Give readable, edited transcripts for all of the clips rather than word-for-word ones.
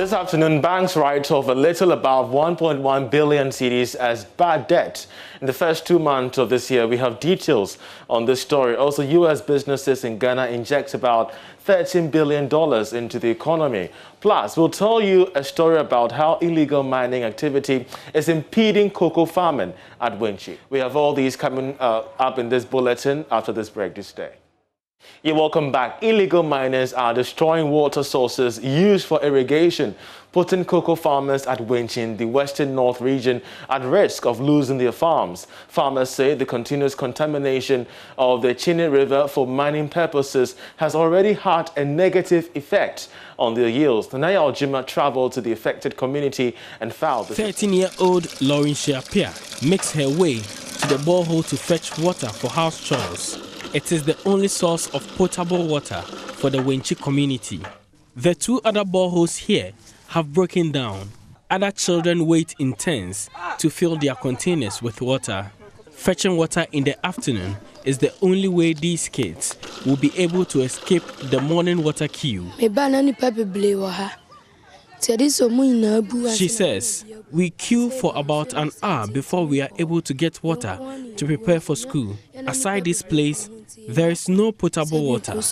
This afternoon, banks write off a little above 1.1 billion cedis as bad debt. In the first 2 months of this year, we have details on this story. Also, U.S. businesses in Ghana inject about $13 billion into the economy. Plus, we'll tell you a story about how illegal mining activity is impeding cocoa farming at Wenchi. We have all these coming up in this bulletin after this break this day. You're welcome back. Illegal miners are destroying water sources used for irrigation, putting cocoa farmers at Wenchi in the western north region at risk of losing their farms. Farmers say the continuous contamination of the Chini River for mining purposes has already had a negative effect on their yields. Nanaya Ojima traveled to the affected community and found the 13-year-old Lauren Shiapia makes her way to the borehole to fetch water for house chores. It is the only source of potable water for the Wenchi community. The 2 other boreholes here have broken down. Other children wait in turns to fill their containers with water. Fetching water in the afternoon is the only way these kids will be able to escape the morning water queue. She says, we queue for about an hour before we are able to get water to prepare for school. Aside this place, there is no potable water. The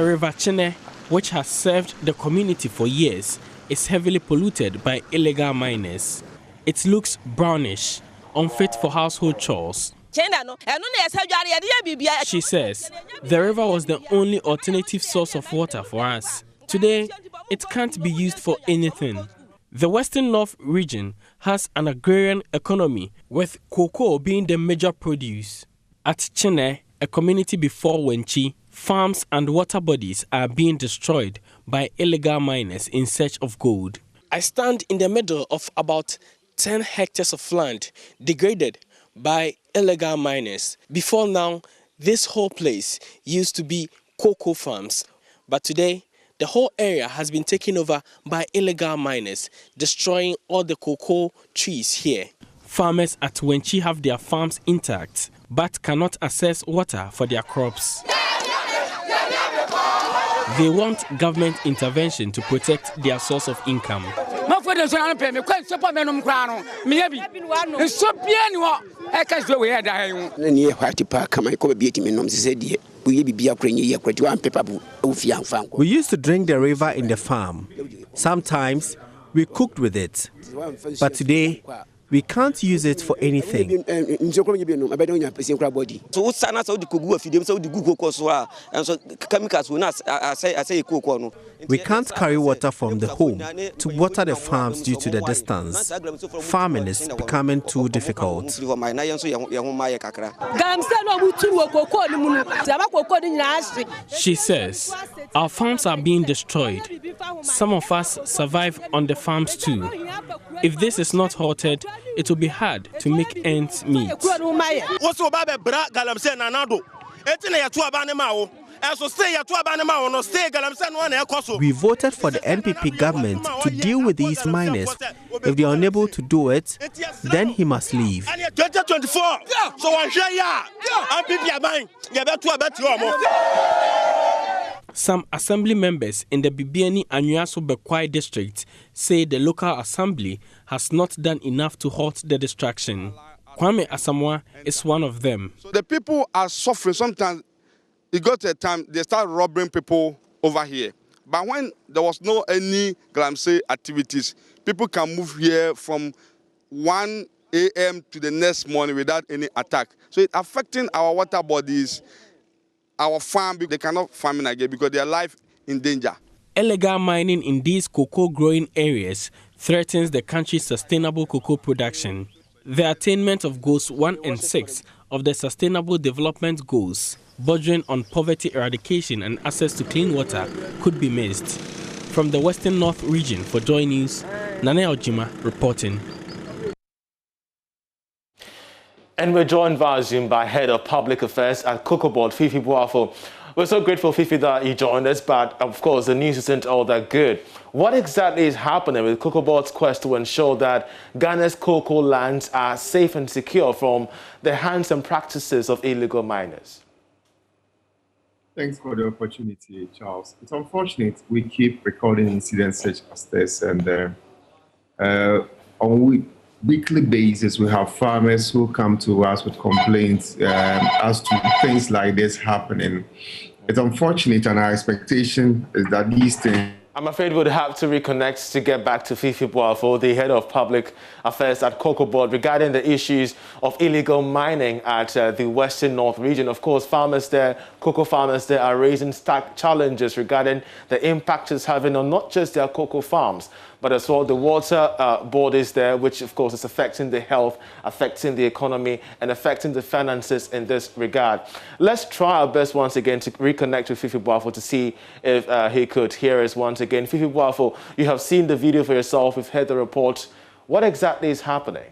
River Chene, which has served the community for years, is heavily polluted by illegal miners. It looks brownish, unfit for household chores. She says, the river was the only alternative source of water for us. Today, it can't be used for anything. The Western North region has an agrarian economy, with cocoa being the major produce. At Chene, a community before Wenchi, farms and water bodies are being destroyed by illegal miners in search of gold. I stand in the middle of about 10 hectares of land degraded by illegal miners. Before now, this whole place used to be cocoa farms, but today, the whole area has been taken over by illegal miners, destroying all the cocoa trees here. Farmers at Wenchi have their farms intact, but cannot access water for their crops. They want government intervention to protect their source of income. We used to drink the river in the farm. Sometimes we cooked with it. But today, we can't use it for anything. We can't carry water from the home to water the farms due to the distance. Farming is becoming too difficult. She says, our farms are being destroyed. Some of us survive on the farms too. If this is not halted, it will be hard to make ends meet. We voted for the NPP government to deal with these miners. If they are unable to do it, then he must leave. Some assembly members in the Bibiani Anyuaso Bekwai district say the local assembly has not done enough to halt the distraction. Kwame Asamoah is one of them. So the people are suffering. Sometimes it got a time they start robbing people over here. But when there was no any Galamsey activities, people can move here from 1 a.m. to the next morning without any attack. So it's affecting our water bodies, our farm. They cannot farm again because their life in danger. Illegal mining in these cocoa growing areas threatens the country's sustainable cocoa production. The attainment of goals 1 and 6 of the Sustainable Development Goals, bordering on poverty eradication and access to clean water, could be missed. From the Western North region for Joy News, Nanaya Ojima reporting. And we're joined via Zoom by Head of Public Affairs at Cocoa Board, Fifi Boafo. We're so grateful, Fifi, that you joined us, but of course the news isn't all that good. What exactly is happening with Cocoa Board's quest to ensure that Ghana's cocoa lands are safe and secure from the hands and practices of illegal miners? Thanks for the opportunity, Charles. It's unfortunate we keep recording incidents such as this, and on weekly basis, we have farmers who come to us with complaints as to things like this happening. It's unfortunate, and our expectation is that these things... I'm afraid we'd have to reconnect to get back to Fifi Boafo, the head of public affairs at Cocoa Board, regarding the issues of illegal mining at the Western North region. Of course, farmers there, cocoa farmers there, are raising stark challenges regarding the impact it's having on not just their cocoa farms, but as well the water bodies there, which of course is affecting the health, affecting the economy, and affecting the finances in this regard. Let's try our best once again to reconnect with Fifi Boafo to see if he could hear us once again. Fifi Boafo, you have seen the video for yourself, you've heard the report. What exactly is happening?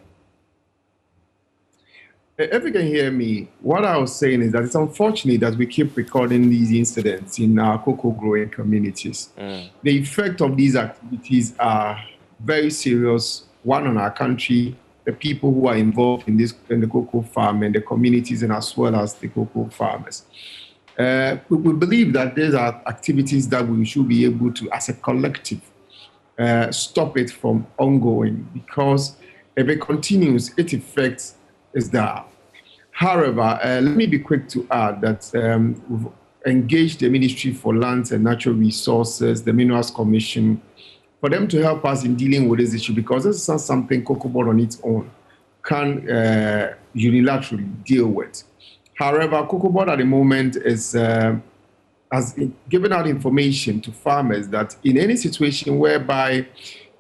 If you can hear me, what I was saying is that it's unfortunate that we keep recording these incidents in our cocoa growing communities. The effect of these activities are very serious, one on our country, the people who are involved in the cocoa farm and the communities, and as well as the cocoa farmers. We believe that these are activities that we should be able to, as a collective, stop it from ongoing, because if it continues, its effects is there. However, let me be quick to add that we've engaged the Ministry for Lands and Natural Resources, the Minerals Commission, for them to help us in dealing with this issue, because this is not something Cocoa Board on its own can unilaterally deal with. However, Cocoa Board at the moment has given out information to farmers that in any situation whereby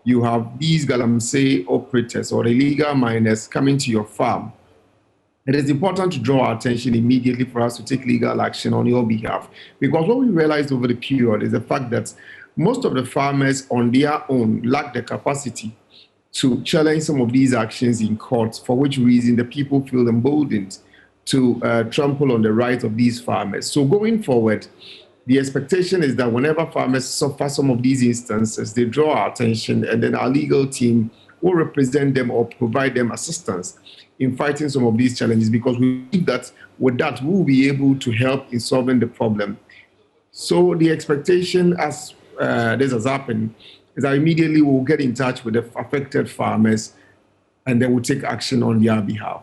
you have these galamsey operators or illegal miners coming to your farm, it is important to draw our attention immediately for us to take legal action on your behalf. Because what we realized over the period is the fact that most of the farmers on their own lack the capacity to challenge some of these actions in court, for which reason the people feel emboldened to trample on the rights of these farmers. So going forward, the expectation is that whenever farmers suffer some of these instances, they draw our attention, and then our legal team will represent them or provide them assistance in fighting some of these challenges, because we believe that with that, we'll be able to help in solving the problem. So the expectation, as this has happened, is that immediately we'll get in touch with the affected farmers, and they will take action on their behalf.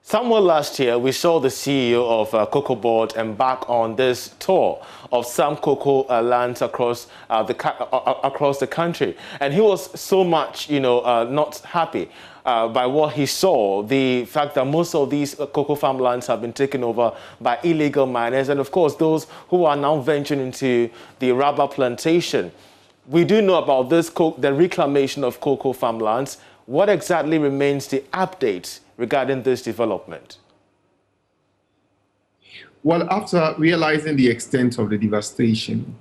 Somewhere last year, we saw the CEO of Cocoa Board embark on this tour of some cocoa lands across the country, and he was so much, not happy by what he saw, the fact that most of these cocoa farmlands have been taken over by illegal miners, and of course those who are now venturing into the rubber plantation. We do know about this, the reclamation of cocoa farmlands. What exactly remains the update regarding this development? Well, after realizing the extent of the devastation,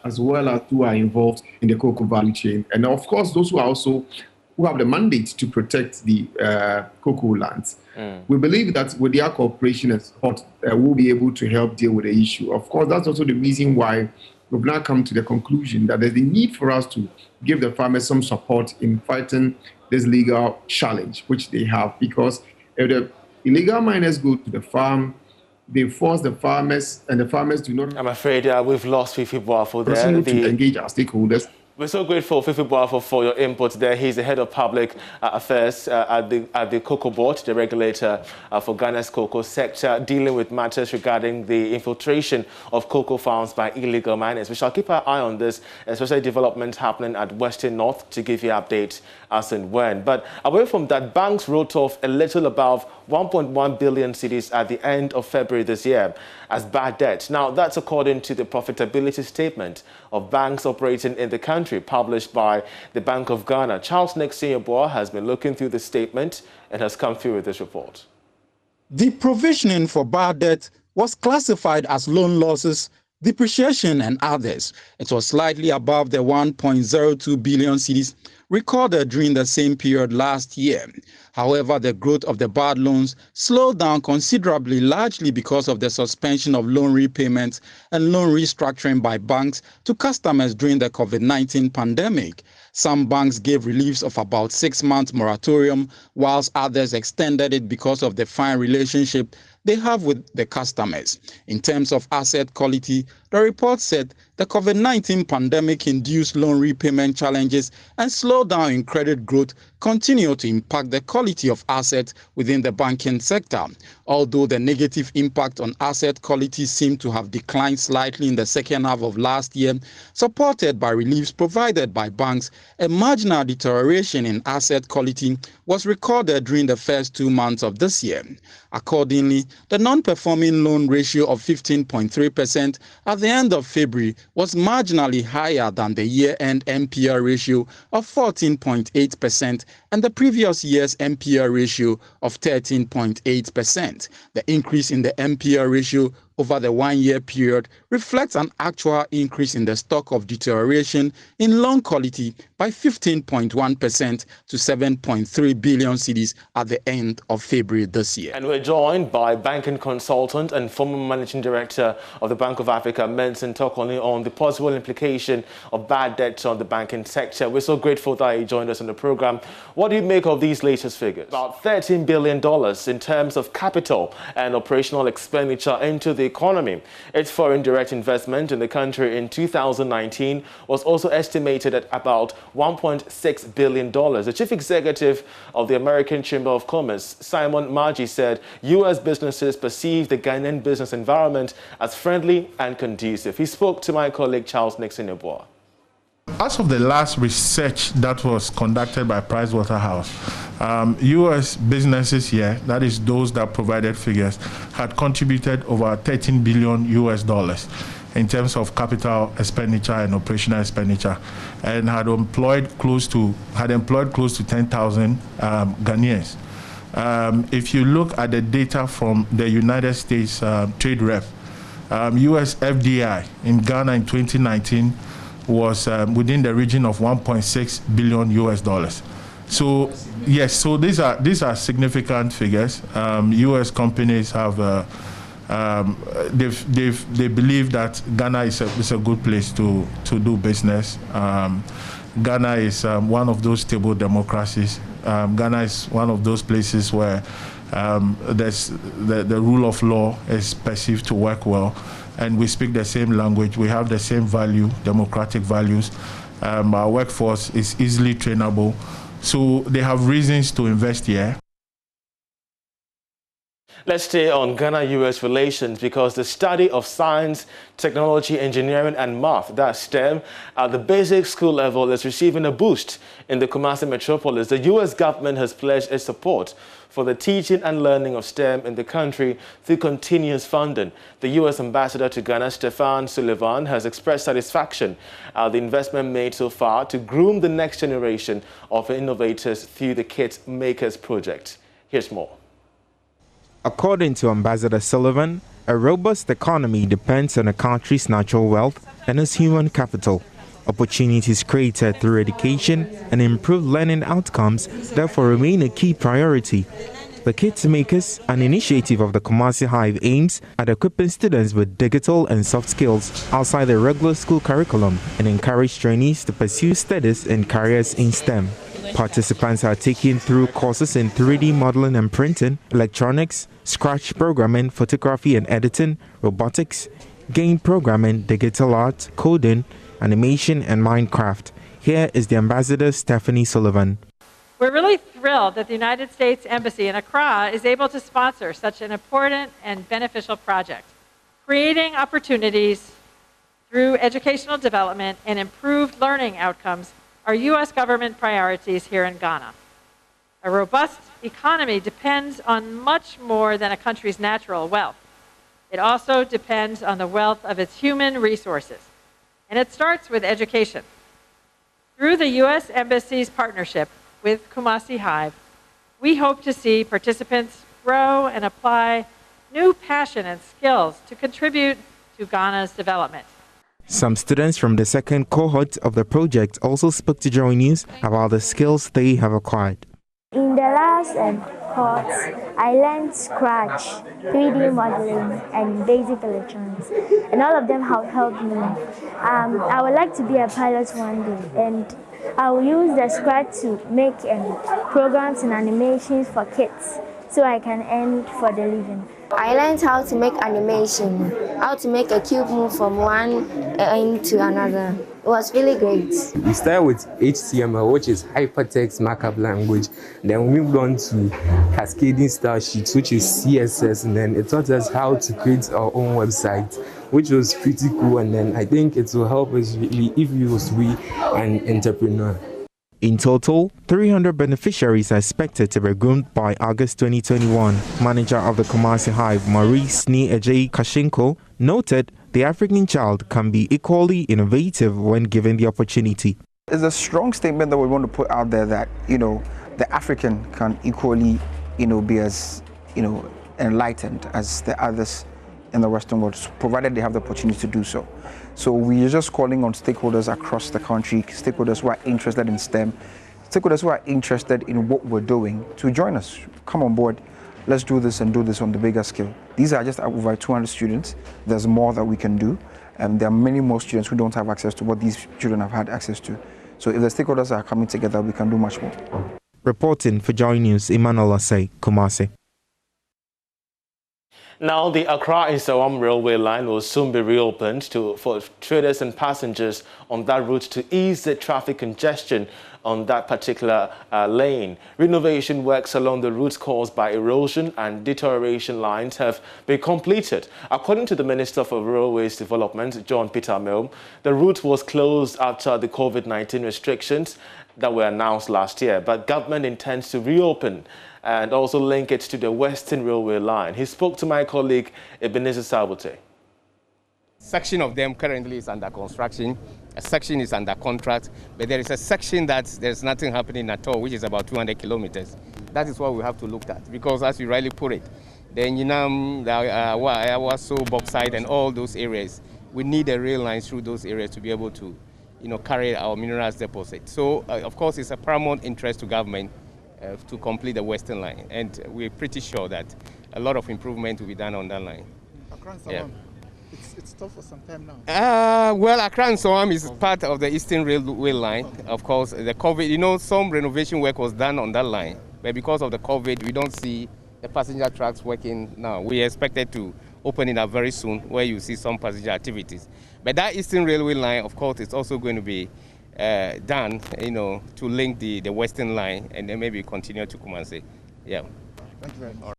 as well as who are involved in the cocoa value chain, and of course those who have the mandate to protect the cocoa lands, we believe that with their cooperation and support, we'll be able to help deal with the issue. Of course, that's also the reason why we've now come to the conclusion that there's a need for us to give the farmers some support in fighting this legal challenge which they have, because if the illegal miners go to the farm, they force the farmers, and the farmers do not... I'm afraid we've lost Fifi Boafo there. ...to engage our stakeholders. We're so grateful, Fifi Boafo, for your input there. He's the head of public affairs at the Cocoa Board, the regulator for Ghana's cocoa sector, dealing with matters regarding the infiltration of cocoa farms by illegal miners. We shall keep our eye on this, especially developments happening at Western North, to give you updates as and when. But away from that, banks wrote off a little above 1.1 billion cedis at the end of February this year as bad debt. Now, that's according to the profitability statement of banks operating in the country, published by the Bank of Ghana. Charles Nexiyeboah has been looking through the statement and has come through with this report. The provisioning for bad debt was classified as loan losses, depreciation, and others. It was slightly above the 1.02 billion cedis recorded during the same period last year. However, the growth of the bad loans slowed down considerably, largely because of the suspension of loan repayments and loan restructuring by banks to customers during the COVID-19 pandemic. Some banks gave reliefs of about 6 months moratorium, whilst others extended it because of the fine relationship they have with the customers. In terms of asset quality, the report said the COVID-19 pandemic-induced loan repayment challenges and slowdown in credit growth continue to impact the quality of assets within the banking sector. Although the negative impact on asset quality seemed to have declined slightly in the second half of last year, supported by reliefs provided by banks, a marginal deterioration in asset quality was recorded during the first 2 months of this year. Accordingly, the non-performing loan ratio of 15.3% at the end of February was marginally higher than the year-end NPL ratio of 14.8% and the previous year's NPL ratio of 13.8%. The increase in the NPL ratio over the one-year period reflects an actual increase in the stock of deterioration in loan quality by 15.1% to 7.3 billion cedis at the end of February this year. And we're joined by banking consultant and former managing director of the Bank of Africa, Menson Tokoni, on the possible implication of bad debts on the banking sector. We're so grateful that you joined us on the program. What do you make of these latest figures? About $13 billion in terms of capital and operational expenditure into the economy. Its foreign direct investment in the country in 2019 was also estimated at about $1.6 billion. The chief executive of the American Chamber of Commerce, Simon Margie, said U.S. businesses perceive the Ghanaian business environment as friendly and conducive. He spoke to my colleague Charles Nixon Eboa. As of the last research that was conducted by Pricewaterhouse, U.S. businesses here, that is those that provided figures, had contributed over $13 billion in terms of capital expenditure and operational expenditure, and had employed close to 10,000 Ghanaians. If you look at the data from the United States Trade Rep, U.S. FDI in Ghana in 2019 was within the region of $1.6 billion. So yes, so these are significant figures. U.S. companies have they believe that Ghana is a good place to do business. Ghana is one of those stable democracies. Ghana is one of those places where there's the rule of law is perceived to work well, and we speak the same language. We have the same value, democratic values. Our workforce is easily trainable, so they have reasons to invest here. Let's stay on Ghana-US relations because the study of science, technology, engineering and math, that's STEM, at the basic school level is receiving a boost in the Kumasi metropolis. The U.S. government has pledged its support for the teaching and learning of STEM in the country through continuous funding. The U.S. ambassador to Ghana, Stefan Sullivan, has expressed satisfaction at the investment made so far to groom the next generation of innovators through the Kit Makers project. Here's more. According to Ambassador Sullivan, a robust economy depends on a country's natural wealth and its human capital. Opportunities created through education and improved learning outcomes therefore remain a key priority. The Kit Makers, an initiative of the Kumasi Hive, aims at equipping students with digital and soft skills outside the regular school curriculum and encourage trainees to pursue studies and careers in STEM. Participants are taken through courses in 3D modeling and printing, electronics, Scratch programming, photography and editing, robotics, game programming, digital art, coding, animation and Minecraft. Here is the Ambassador Stephanie Sullivan. We're really thrilled that the United States Embassy in Accra is able to sponsor such an important and beneficial project, creating opportunities through educational development and improved learning outcomes are U.S. government priorities here in Ghana. A robust economy depends on much more than a country's natural wealth. It also depends on the wealth of its human resources, and it starts with education. Through the U.S. Embassy's partnership with Kumasi Hive, we hope to see participants grow and apply new passion and skills to contribute to Ghana's development. Some students from the second cohort of the project also spoke to Joy News about the skills they have acquired. In the last course, I learned Scratch, 3D modeling, and basic electronics, and all of them have helped me. I would like to be a pilot one day, and I will use the Scratch to make programs and animations for kids so I can earn for the living. I learned how to make animation, how to make a cube move from one end to another. It was really great. We started with HTML, which is hypertext markup language. Then we moved on to cascading style sheets, which is CSS, and then it taught us how to create our own website, which was pretty cool. And then I think it will help us really if you was an entrepreneur. In total, 300 beneficiaries are expected to be groomed by August 2021. Manager of the Kumasi Hive, Maurice Ni-Ejei Kashinko, noted the African child can be equally innovative when given the opportunity. It's a strong statement that we want to put out there that, the African can equally, be as, enlightened as the others in the Western world, provided they have the opportunity to do so. So we are just calling on stakeholders across the country, stakeholders who are interested in STEM, stakeholders who are interested in what we're doing to join us. Come on board. Let's do this and do this on the bigger scale. These are just over 200 students. There's more that we can do. And there are many more students who don't have access to what these children have had access to. So if the stakeholders are coming together, we can do much more. Reporting for Joy News, Emmanuel Asay, Kumasi. Now, the Accra-Nsawam railway line will soon be reopened for traders and passengers on that route to ease the traffic congestion on that particular lane. Renovation works along the routes caused by erosion and deterioration lines have been completed. According to the Minister for Railways Development, John Peter Milne, the route was closed after the COVID-19 restrictions that were announced last year, but government intends to reopen and also link it to the Western Railway line. He spoke to my colleague Ebenezer Sabote. Section of them currently is under construction, a section is under contract, but there is a section that there's nothing happening at all, which is about 200 kilometers. That is what we have to look at, because as you rightly put it, the Yinam, the Awaso, Bauxite, and all those areas, we need a rail line through those areas to be able to, carry our minerals deposit. So, of course, it's a paramount interest to government to complete the Western line, and we're pretty sure that a lot of improvement will be done on that line. Yeah. It's tough for some time now. Well, Accra-Nsawam is part of the Eastern Railway line. Of course, the COVID, some renovation work was done on that line, but because of the COVID, we don't see the passenger tracks working now. We expected to open it up very soon, where you see some passenger activities. But that Eastern Railway line, of course, is also going to be done, to link the Western line and then maybe continue to Kumasi. Yeah. Thank you very much.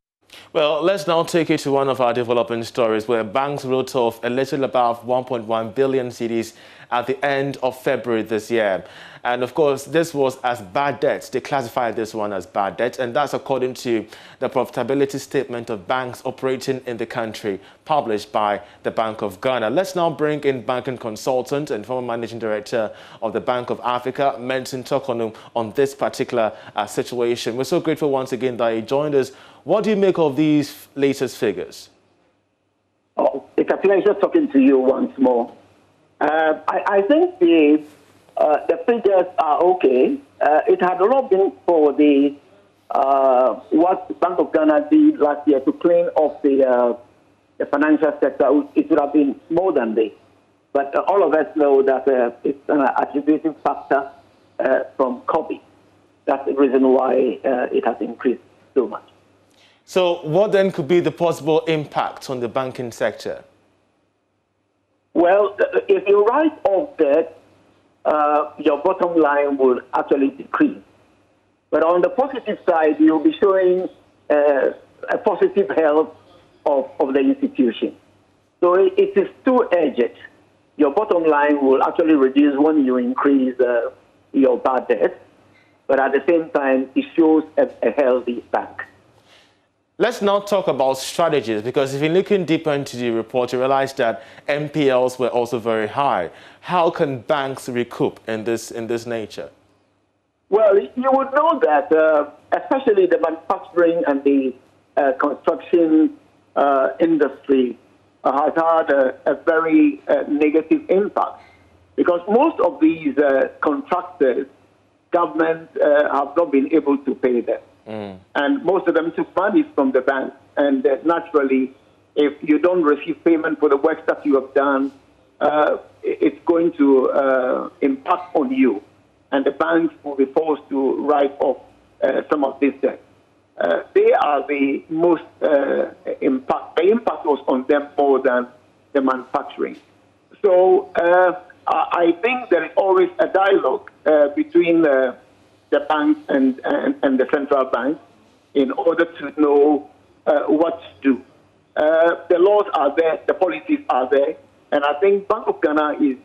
Well, let's now take you to one of our development stories where banks wrote off a little above 1.1 billion cedis at the end of February this year. And of course, this was as bad debts. They classified this one as bad debt, and that's according to the profitability statement of banks operating in the country, published by the Bank of Ghana. Let's now bring in banking consultant and former managing director of the Bank of Africa, Menton Tokonu, on this particular situation. We're so grateful once again that he joined us. What do you make of these latest figures? Oh, it's a pleasure talking to you once more. I think the figures are okay. It had not been for the what the Bank of Ghana did last year to clean off the financial sector. It would have been more than this. But all of us know that it's an attributing factor from COVID. That's the reason why it has increased so much. So what then could be the possible impact on the banking sector? Well, if you write off debt, your bottom line will actually decrease. But on the positive side, you'll be showing a positive health of the institution. So it is two-edged. Your bottom line will actually reduce when you increase your bad debt, but at the same time, it shows a healthy bank. Let's now talk about strategies, because if you're looking deeper into the report, you realize that NPLs were also very high. How can banks recoup in this nature? Well, you would know that, especially the manufacturing and the construction industry has had a very negative impact, because most of these contractors, government have not been able to pay them. And most of them took money from the bank. And naturally, if you don't receive payment for the work that you have done, it's going to impact on you. And the banks will be forced to write off some of this debt. they are the most impact. The impact was on them more than the manufacturing. So I think there is always a dialogue between the banks and the central bank in order to know what to do. The laws are there, the policies are there, and I think Bank of Ghana is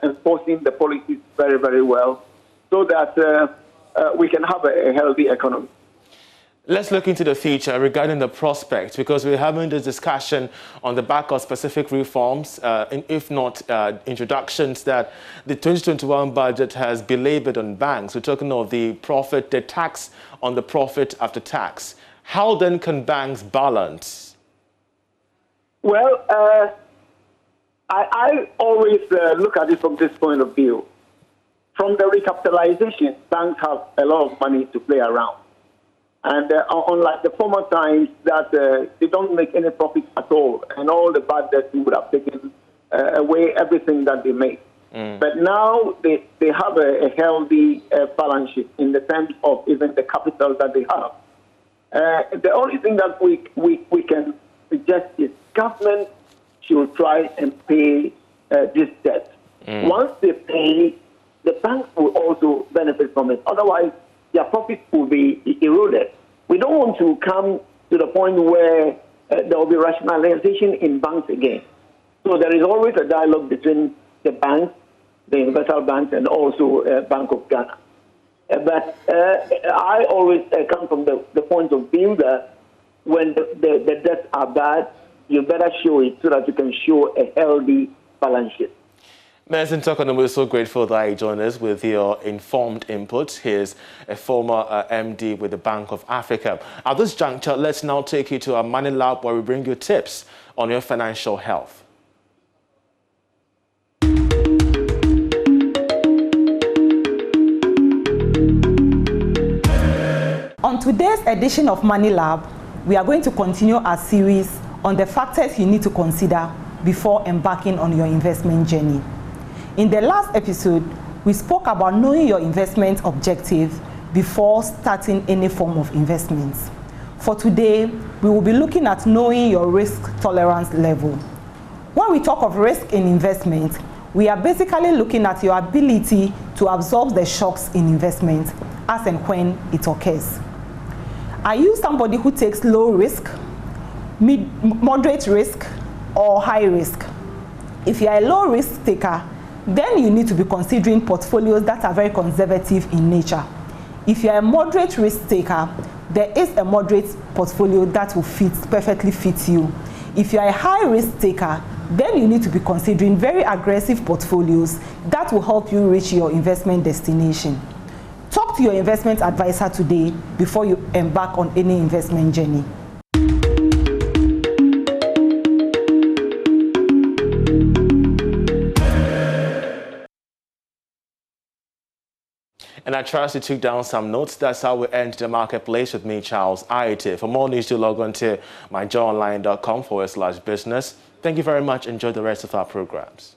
enforcing the policies very, very well so that we can have a healthy economy. Let's look into the future regarding the prospects, because we're having this discussion on the back of specific reforms, if not introductions, that the 2021 budget has belabored on banks. We're talking of the tax on the profit after tax. How then can banks balance? Well, I always look at it from this point of view. From the recapitalization, banks have a lot of money to play around. And unlike the former times that they don't make any profit at all, and all the bad debts would have taken away everything that they make. But now they have a healthy balance sheet in the terms of even the capital that they have. The only thing that we can suggest is government should try and pay this debt. Once they pay, the banks will also benefit from it. Otherwise, their profits will be eroded. We don't want to come to the point where there will be rationalization in banks again. So there is always a dialogue between the banks, the universal banks, and also Bank of Ghana. But I always come from the point of view that when the debts are bad, you better show it so that you can show a healthy balance sheet. Medicine Tokono, we're so grateful that you joined us with your informed input. Here's a former MD with the Bank of Africa. At this juncture, let's now take you to our Money Lab, where we bring you tips on your financial health. On today's edition of Money Lab, we are going to continue our series on the factors you need to consider before embarking on your investment journey. In the last episode, we spoke about knowing your investment objective before starting any form of investments. For today, we will be looking at knowing your risk tolerance level. When we talk of risk in investment, we are basically looking at your ability to absorb the shocks in investment as and when it occurs. Are you somebody who takes low risk, moderate risk, or high risk? If you are a low risk taker, then you need to be considering portfolios that are very conservative in nature. If you are a moderate risk taker, there is a moderate portfolio that will perfectly fit you. If you are a high risk taker, then you need to be considering very aggressive portfolios that will help you reach your investment destination. Talk to your investment advisor today before you embark on any investment journey. And I trust you took down some notes. That's how we end the marketplace with me, Charles Aite. For more news, do log on to myjoyonline.com/business. Thank you very much. Enjoy the rest of our programs.